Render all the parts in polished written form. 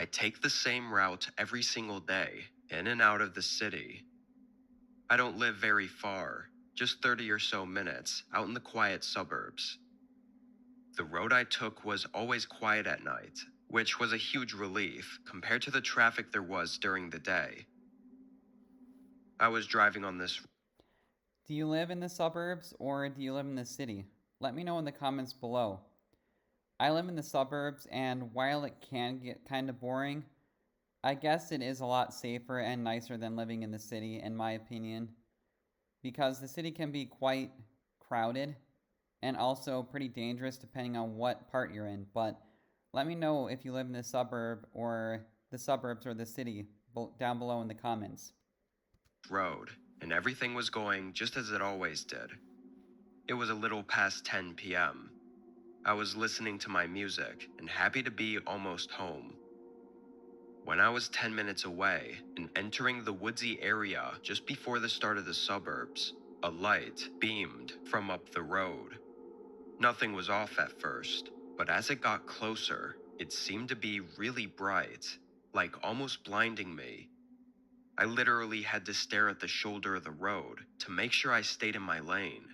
I take the same route every single day, in and out of the city. I don't live very far, just 30 or so minutes out in the quiet suburbs. The road I took was always quiet at night, which was a huge relief compared to the traffic there was during the day. I was driving on this. Do you live in the suburbs or do you live in the city? Let me know in the comments below. I live in the suburbs, and while it can get kind of boring, I guess it is a lot safer and nicer than living in the city, in my opinion, because the city can be quite crowded and also pretty dangerous depending on what part you're in. But let me know if you live in the suburb or the suburbs or the city down below in the comments. Road, and everything was going just as it always did. It was a little past 10 p.m. I was listening to my music and happy to be almost home. When I was 10 minutes away and entering the woodsy area just before the start of the suburbs, a light beamed from up the road. Nothing was off at first, but as it got closer, it seemed to be really bright, like almost blinding me. I literally had to stare at the shoulder of the road to make sure I stayed in my lane.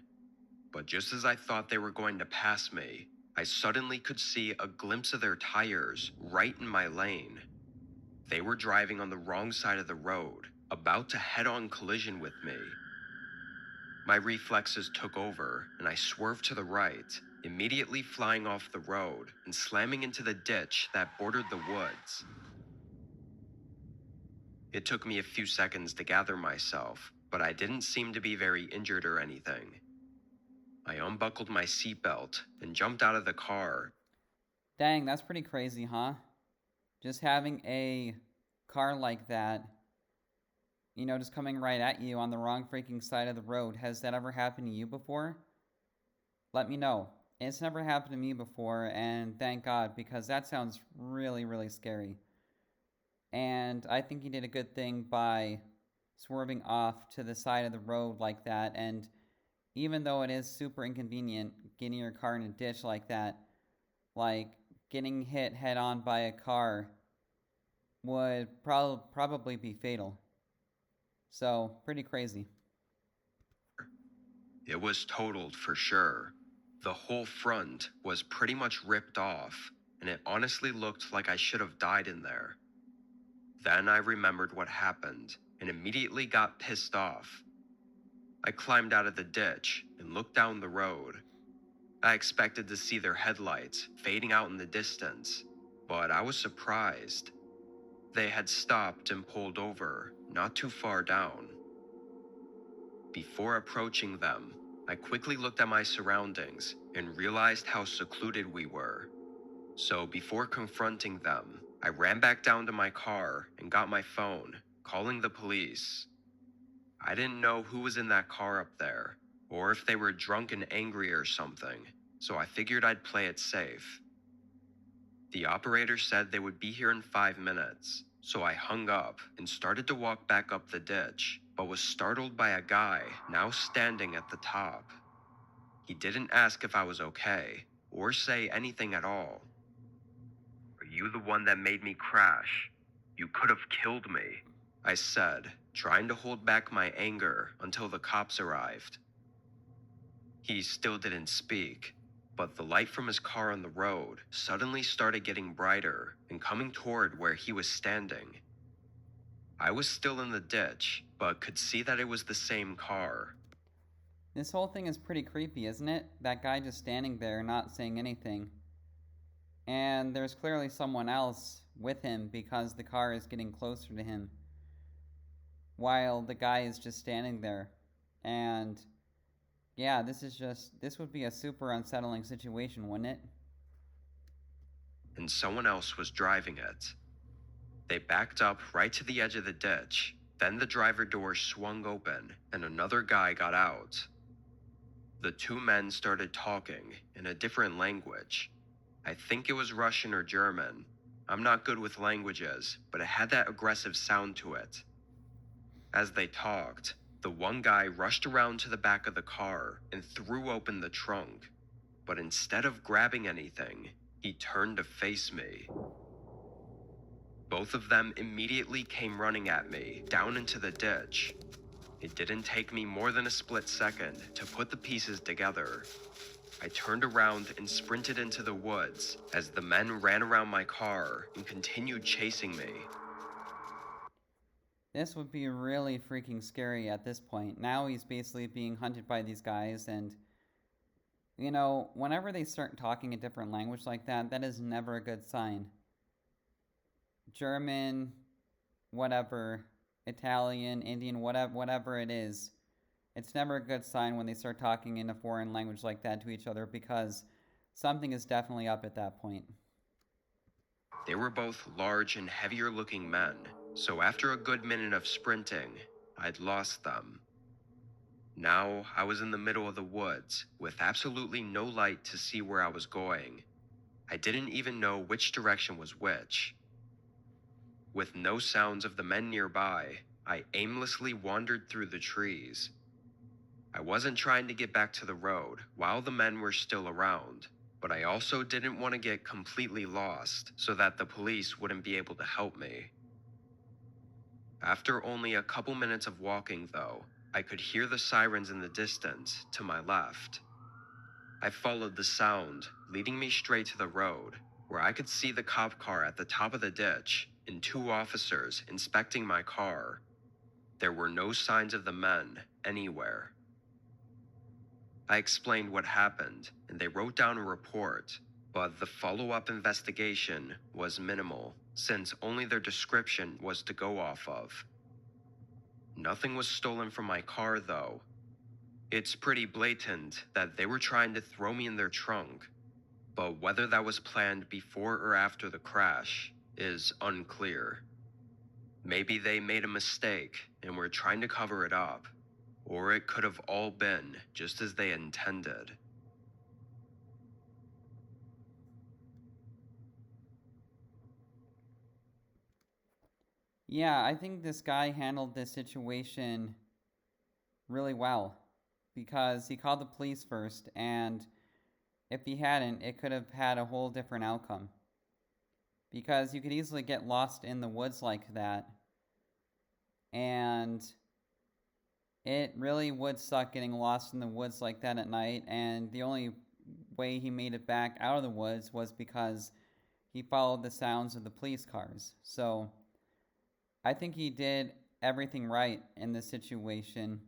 But just as I thought they were going to pass me, I suddenly could see a glimpse of their tires right in my lane. They were driving on the wrong side of the road, about to head-on collision with me. My reflexes took over, and I swerved to the right, immediately flying off the road and slamming into the ditch that bordered the woods. It took me a few seconds to gather myself, but I didn't seem to be very injured or anything. I unbuckled my seatbelt and jumped out of the car. Dang, that's pretty crazy, huh? Just having a car like that, just coming right at you on the wrong freaking side of the road. Has that ever happened to you before? Let me know. It's never happened to me before, and thank God, because that sounds really, really scary. And I think you did a good thing by swerving off to the side of the road like that. And even though it is super inconvenient getting your car in a ditch like that, like getting hit head on by a car would probably be fatal. So, pretty crazy. It was totaled for sure. The whole front was pretty much ripped off, and it honestly looked like I should have died in there. Then I remembered what happened and immediately got pissed off. I climbed out of the ditch and looked down the road. I expected to see their headlights fading out in the distance, but I was surprised. They had stopped and pulled over, not too far down. Before approaching them, I quickly looked at my surroundings and realized how secluded we were. So before confronting them, I ran back down to my car and got my phone, calling the police. I didn't know who was in that car up there, or if they were drunk and angry or something, so I figured I'd play it safe. The operator said they would be here in 5 minutes, so I hung up and started to walk back up the ditch, but was startled by a guy now standing at the top. He didn't ask if I was okay, or say anything at all. "Are you the one that made me crash? You could have killed me," I said, trying to hold back my anger until the cops arrived. He still didn't speak, but the light from his car on the road suddenly started getting brighter and coming toward where he was standing. I was still in the ditch, but could see that it was the same car. This whole thing is pretty creepy, isn't it? That guy just standing there not saying anything. And there's clearly someone else with him because the car is getting closer to him while the guy is just standing there. And yeah, this would be a super unsettling situation, wouldn't it? And someone else was driving it. They backed up right to the edge of the ditch. Then the driver door swung open and another guy got out. The two men started talking in a different language. I think it was Russian or German. I'm not good with languages, but it had that aggressive sound to it. As they talked, the one guy rushed around to the back of the car and threw open the trunk. But instead of grabbing anything, he turned to face me. Both of them immediately came running at me, down into the ditch. It didn't take me more than a split second to put the pieces together. I turned around and sprinted into the woods as the men ran around my car and continued chasing me. This would be really freaking scary at this point. Now he's basically being hunted by these guys, and you know, whenever they start talking a different language like that, that is never a good sign. German, whatever, Italian, Indian, whatever it is, it's never a good sign when they start talking in a foreign language like that to each other, because something is definitely up at that point. They were both large and heavier looking men, so after a good minute of sprinting, I'd lost them. Now I was in the middle of the woods with absolutely no light to see where I was going. I didn't even know which direction was which. With no sounds of the men nearby, I aimlessly wandered through the trees. I wasn't trying to get back to the road while the men were still around, but I also didn't want to get completely lost so that the police wouldn't be able to help me. After only a couple minutes of walking, though, I could hear the sirens in the distance to my left. I followed the sound, leading me straight to the road, where I could see the cop car at the top of the ditch and 2 officers inspecting my car. There were no signs of the men anywhere. I explained what happened, and they wrote down a report, but the follow-up investigation was minimal, since only their description was to go off of. Nothing was stolen from my car, though. It's pretty blatant that they were trying to throw me in their trunk, but whether that was planned before or after the crash is unclear. Maybe they made a mistake and were trying to cover it up, or it could have all been just as they intended. Yeah, I think this guy handled this situation really well, because he called the police first, and if he hadn't, it could have had a whole different outcome. Because you could easily get lost in the woods like that, and it really would suck getting lost in the woods like that at night, and the only way he made it back out of the woods was because he followed the sounds of the police cars. So I think he did everything right in this situation.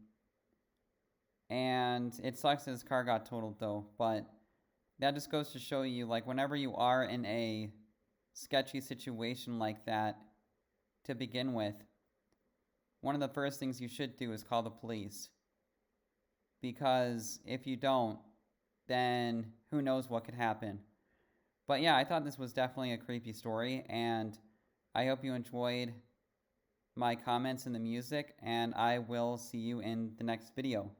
And it sucks that his car got totaled, though, but that just goes to show you, like, whenever you are in a sketchy situation like that to begin with, one of the first things you should do is call the police. Because if you don't, then who knows what could happen. But yeah, I thought this was definitely a creepy story, and I hope you enjoyed my comments and the music, and I will see you in the next video.